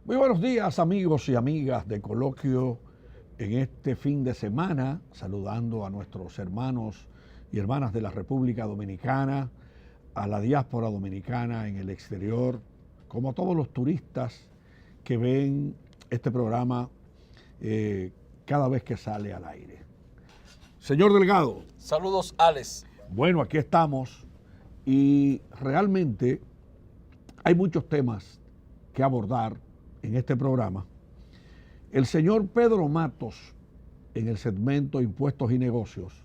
Muy buenos días, amigos y amigas de Coloquio en este fin de semana, saludando a nuestros hermanos y hermanas de la República Dominicana, a la diáspora dominicana en el exterior, como a todos los turistas que ven este programa cada vez que sale al aire. Señor Delgado. Saludos, Alex. Bueno, aquí estamos y realmente hay muchos temas que abordar en este programa. El señor Pedro Matos, en el segmento Impuestos y Negocios,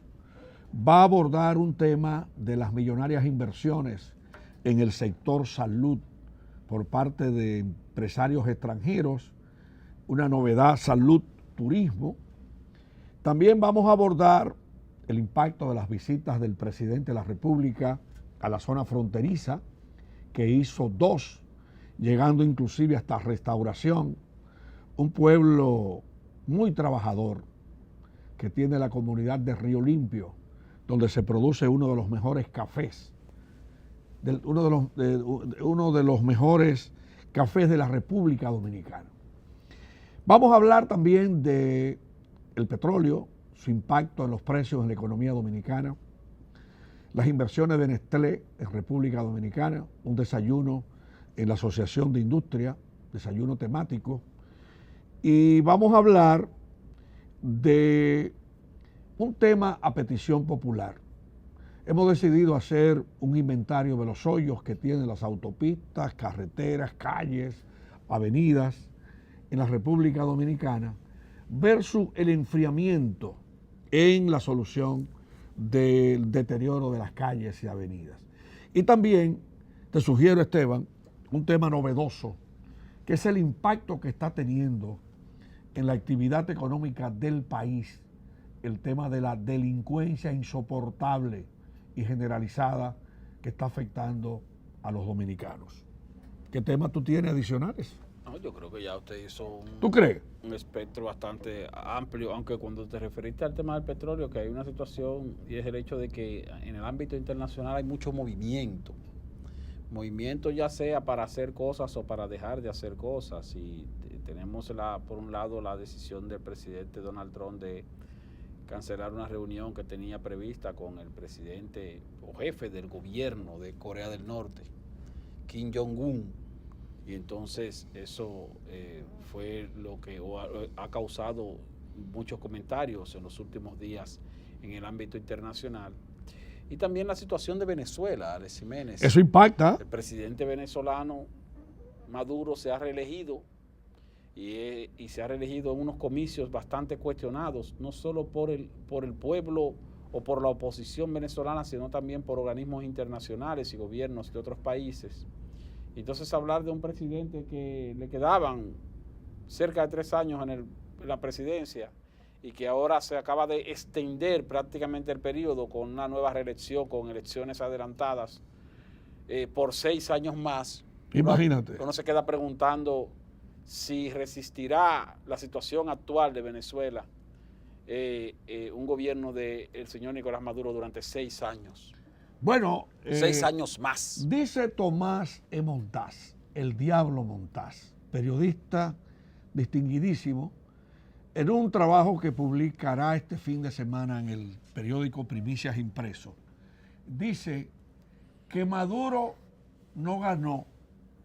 va a abordar un tema de las millonarias inversiones en el sector salud por parte de empresarios extranjeros, una novedad, salud, turismo. También vamos a abordar el impacto de las visitas del presidente de la República a la zona fronteriza, que hizo 2, llegando inclusive hasta Restauración, un pueblo muy trabajador que tiene la comunidad de Río Limpio, donde se produce uno de los mejores cafés, uno de los mejores cafés de la República Dominicana. Vamos a hablar también de el petróleo, su impacto en los precios en la economía dominicana, las inversiones de Nestlé en República Dominicana, un desayuno en la Asociación de Industria, desayuno temático, y vamos a hablar de un tema a petición popular. Hemos decidido hacer un inventario de los hoyos que tienen las autopistas, carreteras, calles, avenidas en la República Dominicana versus el enfriamiento en la solución del deterioro de las calles y avenidas. Y también te sugiero, Esteban, un tema novedoso, que es el impacto que está teniendo en la actividad económica del país, el tema de la delincuencia insoportable y generalizada que está afectando a los dominicanos. ¿Qué temas tú tienes adicionales? No, yo creo que ya usted hizo ¿Tú crees? un espectro bastante amplio, aunque cuando te referiste al tema del petróleo, que hay una situación y es el hecho de que en el ámbito internacional hay mucho movimiento. Movimiento ya sea para hacer cosas o para dejar de hacer cosas. Y tenemos por un lado la decisión del presidente Donald Trump de cancelar una reunión que tenía prevista con el presidente o jefe del gobierno de Corea del Norte, Kim Jong-un. Y entonces eso fue lo que ha causado muchos comentarios en los últimos días en el ámbito internacional. Y también la situación de Venezuela, Alex Jiménez. Eso impacta. El presidente venezolano Maduro se ha reelegido y se ha reelegido en unos comicios bastante cuestionados, no solo por el pueblo o por la oposición venezolana, sino también por organismos internacionales y gobiernos de otros países. Entonces hablar de un presidente que le quedaban cerca de 3 años en la presidencia y que ahora se acaba de extender prácticamente el periodo con una nueva reelección, con elecciones adelantadas por 6 años más. Imagínate. Uno se queda preguntando si resistirá la situación actual de Venezuela un gobierno del señor Nicolás Maduro durante 6 años. Bueno, 6 años más. Dice Tomás E. Montaz, el Diablo Montaz, periodista distinguidísimo, en un trabajo que publicará este fin de semana en el periódico Primicias Impreso. Dice que Maduro no ganó,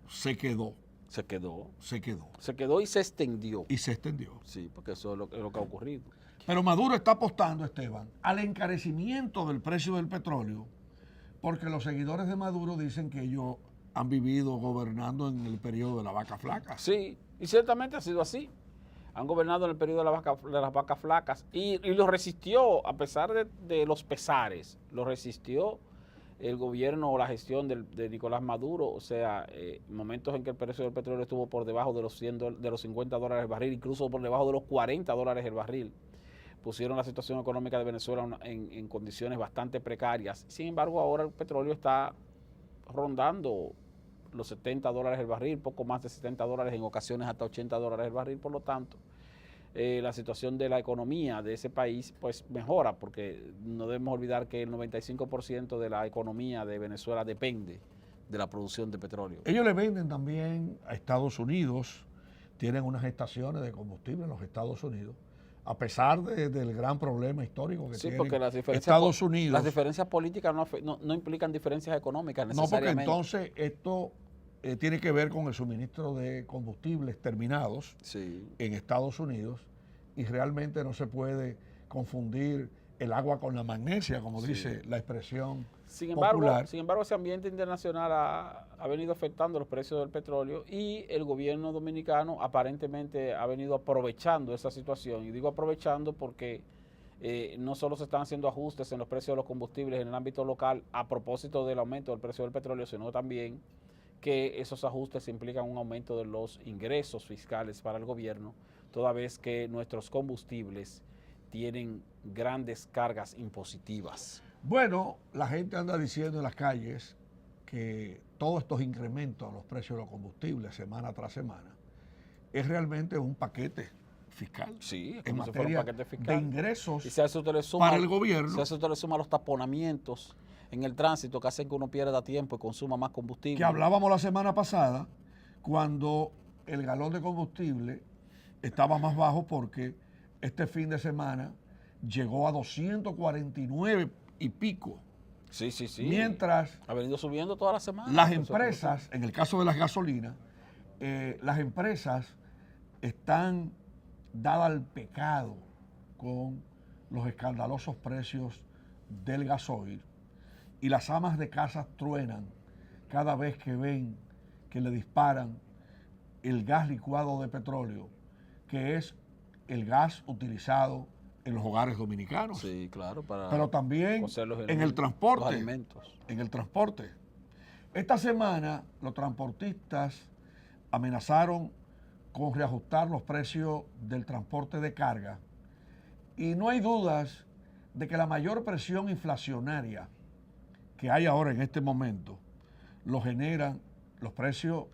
se quedó. Se quedó. Se quedó. Se quedó y se extendió. Y se extendió. Sí, porque eso es lo que ha ocurrido. Pero Maduro está apostando, Esteban, al encarecimiento del precio del petróleo, porque los seguidores de Maduro dicen que ellos han vivido gobernando en el periodo de la vaca flaca. Sí, y ciertamente ha sido así. Han gobernado en el periodo de las vacas flacas y lo resistió, a pesar de los pesares, lo resistió el gobierno o la gestión de Nicolás Maduro. O sea, momentos en que el precio del petróleo estuvo por debajo de los $50 el barril, incluso por debajo de los $40 el barril. Pusieron la situación económica de Venezuela en condiciones bastante precarias. Sin embargo, ahora el petróleo está rondando los $70 el barril, poco más de $70, en ocasiones hasta $80 el barril. Por lo tanto, la situación de la economía de ese país pues mejora, porque no debemos olvidar que el 95% de la economía de Venezuela depende de la producción de petróleo. Ellos le venden también a Estados Unidos tienen unas estaciones de combustible en los Estados Unidos, a pesar del gran problema histórico que Sí, tiene porque las diferencias, Estados Unidos. las diferencias políticas no implican diferencias económicas No, porque necesariamente. entonces esto tiene que ver con el suministro de combustibles terminados Sí. en Estados Unidos y realmente no se puede confundir el agua con la magnesia, como Sí. dice la expresión Sin popular. embargo, ese ambiente internacional ha venido afectando los precios del petróleo y el gobierno dominicano aparentemente ha venido aprovechando esa situación. Y digo aprovechando porque no solo se están haciendo ajustes en los precios de los combustibles en el ámbito local a propósito del aumento del precio del petróleo, sino también que esos ajustes implican un aumento de los ingresos fiscales para el gobierno, toda vez que nuestros combustibles tienen grandes cargas impositivas. Bueno, la gente anda diciendo en las calles que todos estos incrementos a los precios de los combustibles semana tras semana es realmente un paquete fiscal. Sí, es en como si fuera un materia paquete fiscal. de ingresos Y si a eso usted le suma, para el gobierno. si a eso usted le suma los taponamientos en el tránsito que hacen que uno pierda tiempo y consuma más combustible. Que hablábamos la semana pasada cuando el galón de combustible estaba más bajo porque este fin de semana llegó a 249 y pico. Sí, sí, sí. Mientras ha venido subiendo toda la semana. las empresas, en el caso de las gasolinas, las empresas están dadas al pecado con los escandalosos precios del gasoil y las amas de casa truenan cada vez que ven que le disparan el gas licuado de petróleo, que es el gas utilizado en los hogares dominicanos. Sí, claro, pero también en el transporte. Los alimentos. En el transporte. Esta semana los transportistas amenazaron con reajustar los precios del transporte de carga y no hay dudas de que la mayor presión inflacionaria que hay ahora en este momento lo generan los precios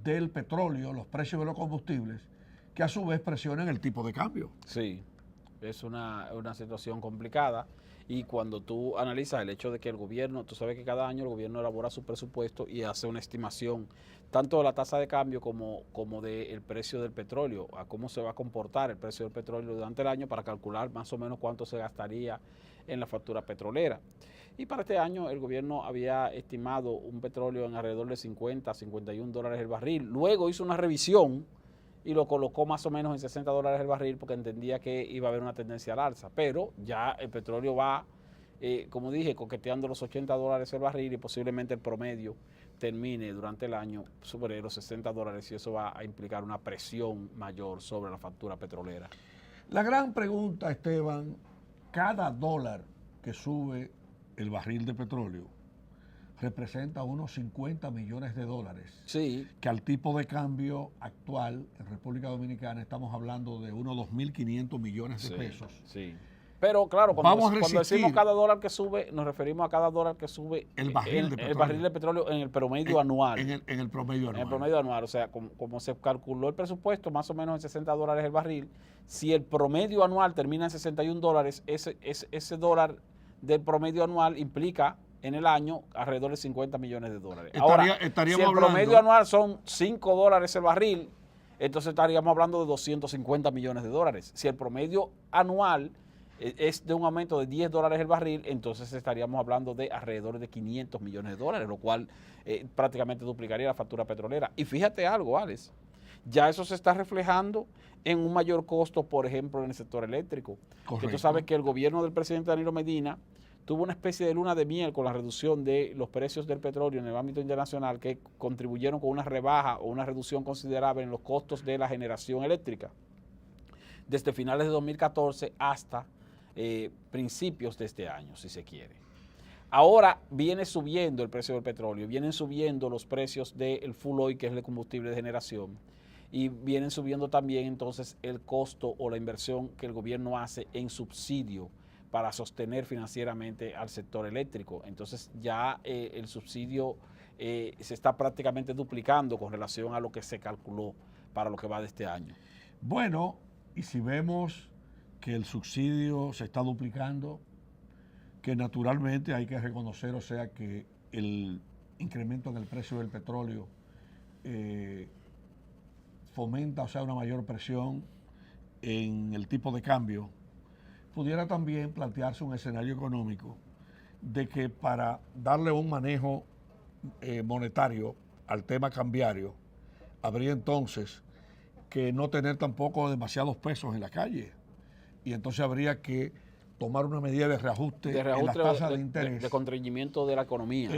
del petróleo, los precios de los combustibles, que a su vez presionan el tipo de cambio. Sí, es una situación complicada y cuando tú analizas el hecho de que el gobierno, tú sabes que cada año el gobierno elabora su presupuesto y hace una estimación tanto de la tasa de cambio como del precio del petróleo, a cómo se va a comportar el precio del petróleo durante el año para calcular más o menos cuánto se gastaría en la factura petrolera. Y para este año el gobierno había estimado un petróleo en alrededor de 50 a 51 dólares el barril. Luego hizo una revisión y lo colocó más o menos en 60 dólares el barril porque entendía que iba a haber una tendencia al alza. Pero ya el petróleo va, como dije, coqueteando los 80 dólares el barril y posiblemente el promedio termine durante el año sobre los 60 dólares y eso va a implicar una presión mayor sobre la factura petrolera. La gran pregunta, Esteban, cada dólar que sube el barril de petróleo representa unos 50 millones de dólares. Sí. Que al tipo de cambio actual en República Dominicana estamos hablando de unos 2.500 millones de pesos. Sí. Pero claro, cuando decimos cada dólar que sube, nos referimos a cada dólar que sube el barril de petróleo en el promedio anual. En el promedio anual. En el promedio anual. O sea, como se calculó el presupuesto, más o menos en 60 dólares el barril, si el promedio anual termina en 61 dólares, ese dólar del promedio anual implica en el año alrededor de 50 millones de dólares. Ahora, si el promedio anual son 5 dólares el barril, entonces estaríamos hablando de 250 millones de dólares. Si el promedio anual es de un aumento de 10 dólares el barril, entonces estaríamos hablando de alrededor de 500 millones de dólares, lo cual prácticamente duplicaría la factura petrolera. Y fíjate algo, Alex, ya eso se está reflejando en un mayor costo, por ejemplo, en el sector eléctrico. Correcto. Que tú sabes que el gobierno del presidente Danilo Medina tuvo una especie de luna de miel con la reducción de los precios del petróleo en el ámbito internacional que contribuyeron con una rebaja o una reducción considerable en los costos de la generación eléctrica. Desde finales de 2014 hasta principios de este año, si se quiere. Ahora viene subiendo el precio del petróleo, vienen subiendo los precios del fuel oil, que es el combustible de generación, y vienen subiendo también entonces el costo o la inversión que el gobierno hace en subsidio para sostener financieramente al sector eléctrico. Entonces ya el subsidio se está prácticamente duplicando con relación a lo que se calculó para lo que va de este año. Bueno, y si vemos que el subsidio se está duplicando, que naturalmente hay que reconocer, o sea, que el incremento en el precio del petróleo fomenta, o sea, una mayor presión en el tipo de cambio, pudiera también plantearse un escenario económico de que para darle un manejo monetario al tema cambiario, habría entonces que no tener tampoco demasiados pesos en la calle. Y entonces habría que tomar una medida de reajuste en las tasas de interés. De contrañimiento de la economía.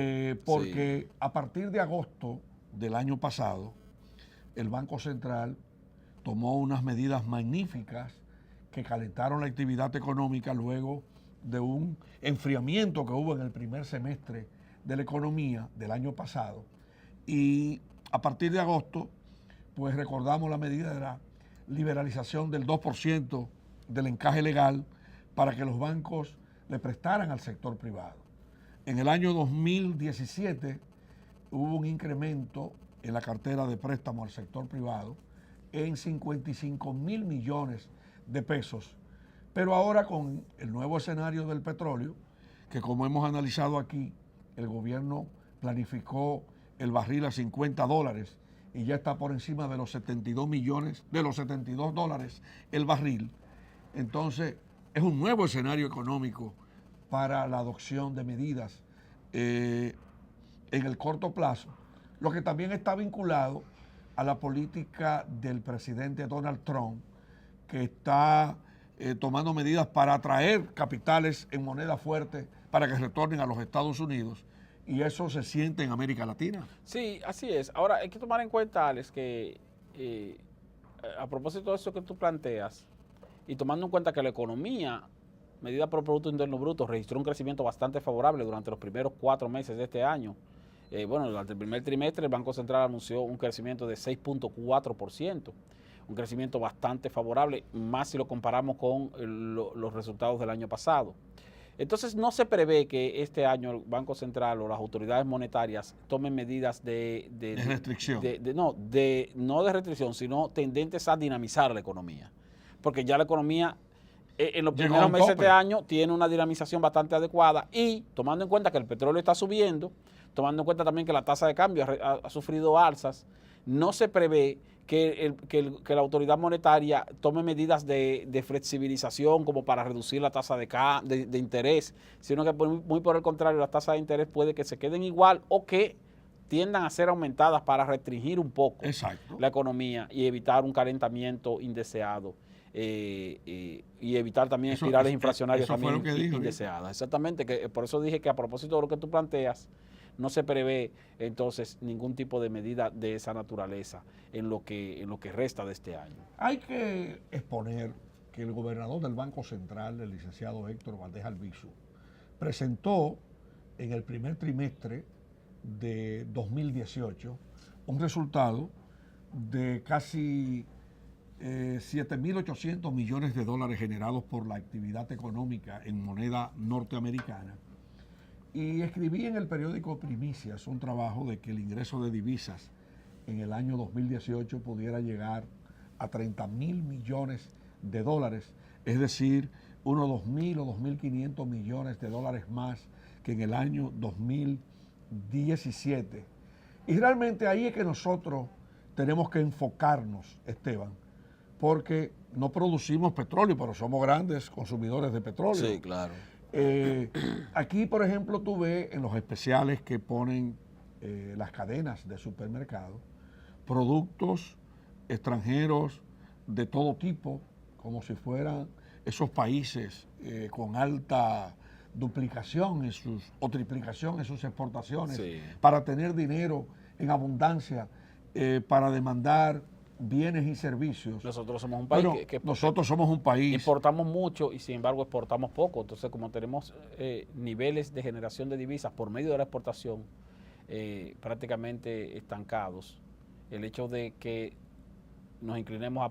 Porque a partir de agosto del año pasado, el Banco Central tomó unas medidas magníficas que calentaron la actividad económica luego de un enfriamiento que hubo en el primer semestre de la economía del año pasado. Y a partir de agosto, pues recordamos la medida de la liberalización del 2% del encaje legal para que los bancos le prestaran al sector privado. En el año 2017 hubo un incremento en la cartera de préstamo al sector privado en 55.000 millones de pesos. Pero ahora con el nuevo escenario del petróleo, que como hemos analizado aquí, el gobierno planificó el barril a $50 y ya está por encima de los 72 millones, de los $72 el barril. Entonces, es un nuevo escenario económico para la adopción de medidas en el corto plazo, lo que también está vinculado a la política del presidente Donald Trump, que está tomando medidas para atraer capitales en moneda fuerte para que retornen a los Estados Unidos, y eso se siente en América Latina. Sí, así es. Ahora, hay que tomar en cuenta, Alex, que a propósito de eso que tú planteas, y tomando en cuenta que la economía, medida por Producto Interno Bruto, registró un crecimiento bastante favorable durante los primeros 4 meses de este año. Bueno, durante el primer trimestre el Banco Central anunció un crecimiento de 6.4%, un crecimiento bastante favorable, más si lo comparamos con los resultados del año pasado. Entonces no se prevé que este año el Banco Central o las autoridades monetarias tomen medidas de restricción. No de restricción, sino tendentes a dinamizar la economía. Porque ya la economía en los primeros meses de año tiene una dinamización bastante adecuada, y tomando en cuenta que el petróleo está subiendo, tomando en cuenta también que la tasa de cambio ha sufrido alzas, no se prevé que la autoridad monetaria tome medidas de flexibilización como para reducir la tasa de interés, sino que muy por el contrario, las tasas de interés puede que se queden igual o que tiendan a ser aumentadas para restringir un poco la economía y evitar un calentamiento indeseado. Y evitar también espirales inflacionarias también indeseadas. Exactamente, que por eso dije que a propósito de lo que tú planteas, no se prevé entonces ningún tipo de medida de esa naturaleza en lo que resta de este año. Hay que exponer que el gobernador del Banco Central, el licenciado Héctor Valdés Albizu, presentó en el primer trimestre de 2018 un resultado de casi 7.800 millones de dólares generados por la actividad económica en moneda norteamericana. Y escribí en el periódico Primicias un trabajo de que el ingreso de divisas en el año 2018 pudiera llegar a 30.000 millones de dólares, es decir, unos 2.000 o 2.500 millones de dólares más que en el año 2017. Y realmente ahí es que nosotros tenemos que enfocarnos, Esteban, porque no producimos petróleo, pero somos grandes consumidores de petróleo. Sí, claro. Aquí, por ejemplo, tú ves en los especiales que ponen las cadenas de supermercados, productos extranjeros de todo tipo, como si fueran esos países con alta duplicación o triplicación en sus exportaciones, sí, para tener dinero en abundancia, para demandar bienes y servicios. Nosotros somos un país nosotros somos un país. Importamos mucho y sin embargo exportamos poco. Entonces, como tenemos niveles de generación de divisas por medio de la exportación prácticamente estancados, el hecho de que nos inclinemos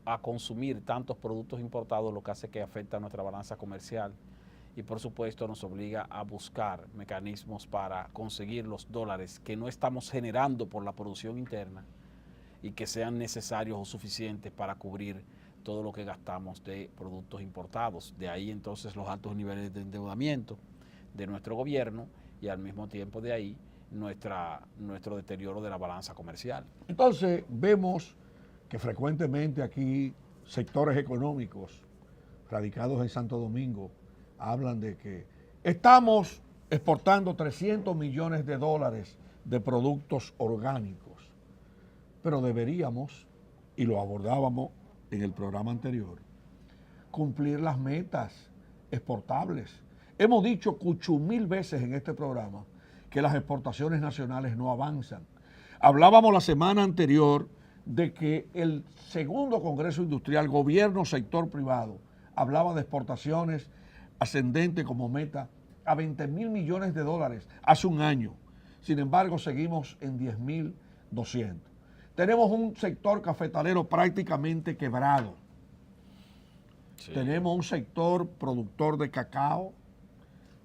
a consumir tantos productos importados lo que hace que afecta nuestra balanza comercial, y por supuesto nos obliga a buscar mecanismos para conseguir los dólares que no estamos generando por la producción interna y que sean necesarios o suficientes para cubrir todo lo que gastamos de productos importados. De ahí entonces los altos niveles de endeudamiento de nuestro gobierno y al mismo tiempo de ahí nuestro deterioro de la balanza comercial. Entonces vemos que frecuentemente aquí sectores económicos radicados en Santo Domingo hablan de que estamos exportando 300 millones de dólares de productos orgánicos, pero deberíamos, y lo abordábamos en el programa anterior, cumplir las metas exportables. Hemos dicho 8,000 veces en este programa que las exportaciones nacionales no avanzan. Hablábamos la semana anterior de que el segundo Congreso Industrial, gobierno, sector privado, hablaba de exportaciones ascendente como meta a 20,000 millones de dólares hace un año. Sin embargo, seguimos en 10,200. Tenemos un sector cafetalero prácticamente quebrado. Sí. Tenemos un sector productor de cacao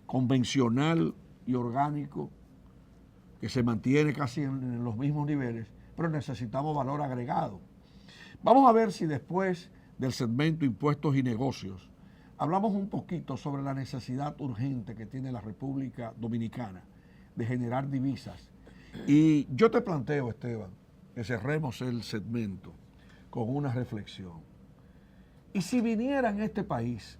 convencional y orgánico que se mantiene casi en los mismos niveles, pero necesitamos valor agregado. Vamos a ver si después del segmento Impuestos y Negocios hablamos un poquito sobre la necesidad urgente que tiene la República Dominicana de generar divisas. Y yo te planteo, Esteban, que cerremos el segmento con una reflexión. Y si viniera en este país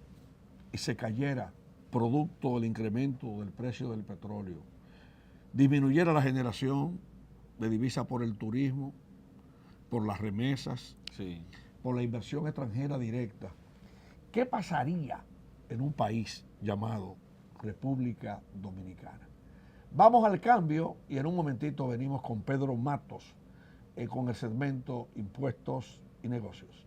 y se cayera producto del incremento del precio del petróleo, disminuyera la generación de divisas por el turismo, por las remesas, sí, por la inversión extranjera directa, ¿qué pasaría en un país llamado República Dominicana? Vamos al cambio y en un momentito venimos con Pedro Matos con el segmento Impuestos y Negocios.